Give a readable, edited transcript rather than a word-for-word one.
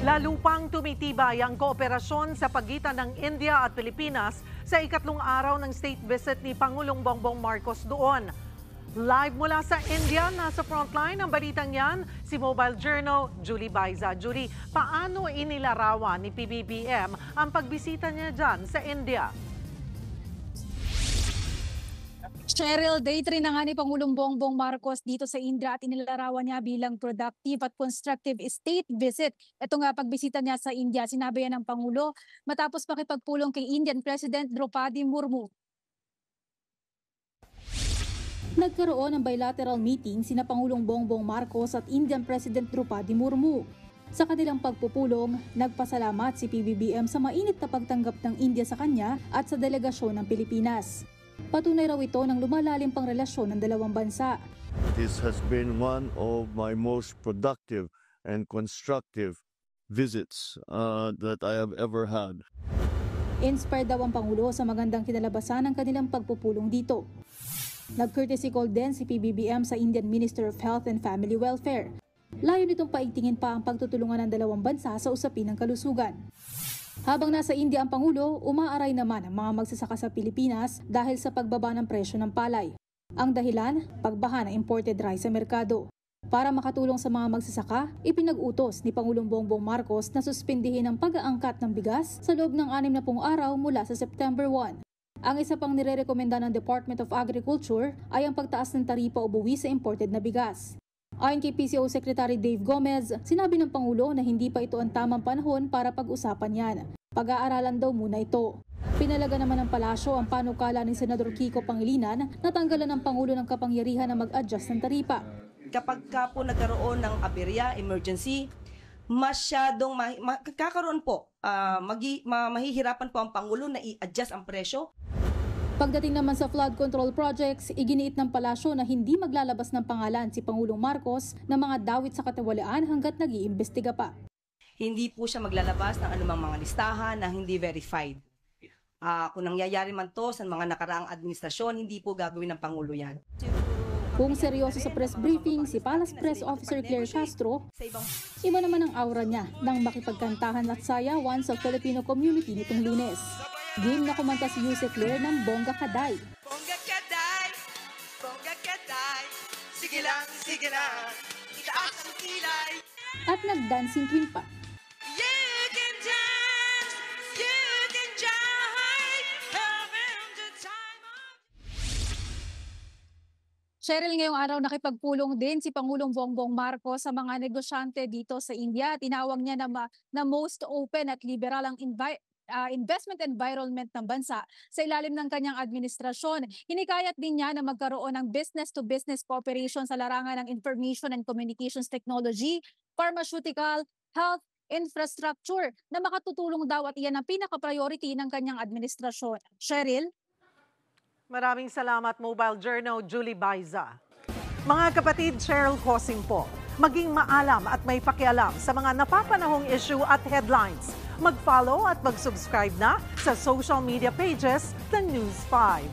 Lalo pang tumitibay ang kooperasyon sa pagitan ng India at Pilipinas sa ikatlong araw ng state visit ni Pangulong Bongbong Marcos doon. Live mula sa India, nasa frontline ng balitang yan, si Mobile Journal Julie Baiza. Julie, paano inilarawan ni PBBM ang pagbisita niya dyan sa India? Cheryl, day 3 na nga ni Pangulong Bongbong Marcos dito sa India at inilarawan niya bilang productive at constructive state visit. Ito nga pagbisita niya sa India, sinabi yan ng Pangulo matapos makipagpulong kay Indian President Draupadi Murmu. Nagkaroon ng bilateral meeting sina Pangulong Bongbong Marcos at Indian President Draupadi Murmu. Sa kanilang pagpupulong, nagpasalamat si PBBM sa mainit na pagtanggap ng India sa kanya at sa delegasyon ng Pilipinas. Patunay raw ito ng lumalalim pang relasyon ng dalawang bansa. This has been one of my most productive and constructive visits that I have ever had. Inspired daw ang Pangulo sa magandang kinalabasan ng kanilang pagpupulong dito. Nag-courtesy call din si PBBM sa Indian Minister of Health and Family Welfare. Layo nitong paigtingin pa ang pagtutulungan ng dalawang bansa sa usapin ng kalusugan. Habang nasa India ang Pangulo, umaaray naman ang mga magsasaka sa Pilipinas dahil sa pagbaba ng presyo ng palay. Ang dahilan, pagbaha ng imported rice sa merkado. Para makatulong sa mga magsasaka, ipinag-utos ni Pangulong Bongbong Marcos na suspindihin ang pag-aangkat ng bigas sa loob ng 60 araw mula sa September 1. Ang isa pang nirerekomenda ng Department of Agriculture ay ang pagtaas ng taripa o buwis sa imported na bigas. Ayon kay PCO Secretary Dave Gomez, sinabi ng Pangulo na hindi pa ito ang tamang panahon para pag-usapan yan. Pag-aaralan daw muna ito. Pinalaga naman ng palasyo ang panukala ni Senador Kiko Pangilinan na tanggalan ng Pangulo ng kapangyarihan na mag-adjust ng taripa. Kapag ka po nagkaroon ng aberya, emergency, masyadong kakaroon po, mahihirapan po ang Pangulo na i-adjust ang presyo. Pagdating naman sa flood control projects, iginiit ng palasyo na hindi maglalabas ng pangalan si Pangulong Marcos ng mga dawit sa katiwalaan hanggat nag-iimbestiga pa. Hindi po siya maglalabas ng anumang mga listahan na hindi verified. Kung nangyayari man to sa mga nakaraang administrasyon, hindi po gagawin ng Pangulo yan. Kung seryoso sa press briefing si Palace Press Officer Claire Castro, iba naman ang aura niya nang makipagkantahan at sayawan sa Filipino community nitong Lunes. Game na kumanta si Yuse Claire ng Bongga Kaday. Bongga Kaday, Bongga Kaday, sige lang, itaas ang kilay. At nag-dancing queen pa. You can dance, you can jive, around the time of... Cheryl, ngayong araw nakipagpulong din si Pangulong Bongbong Marcos sa mga negosyante dito sa India. Tinawag niya na most open at liberal ang investment environment ng bansa sa ilalim ng kanyang administrasyon. Hinikayat din niya na magkaroon ng business-to-business cooperation sa larangan ng information and communications technology, pharmaceutical, health, infrastructure na makatutulong daw at iyan ang pinaka-priority ng kanyang administrasyon. Cheryl? Maraming salamat, Mobile Journal Julie Baiza. Mga kapatid, Cheryl Cosing po. Maging maalam at may pakialam sa mga napapanahong issue at headlines. Mag-follow at mag-subscribe na sa social media pages ng News 5.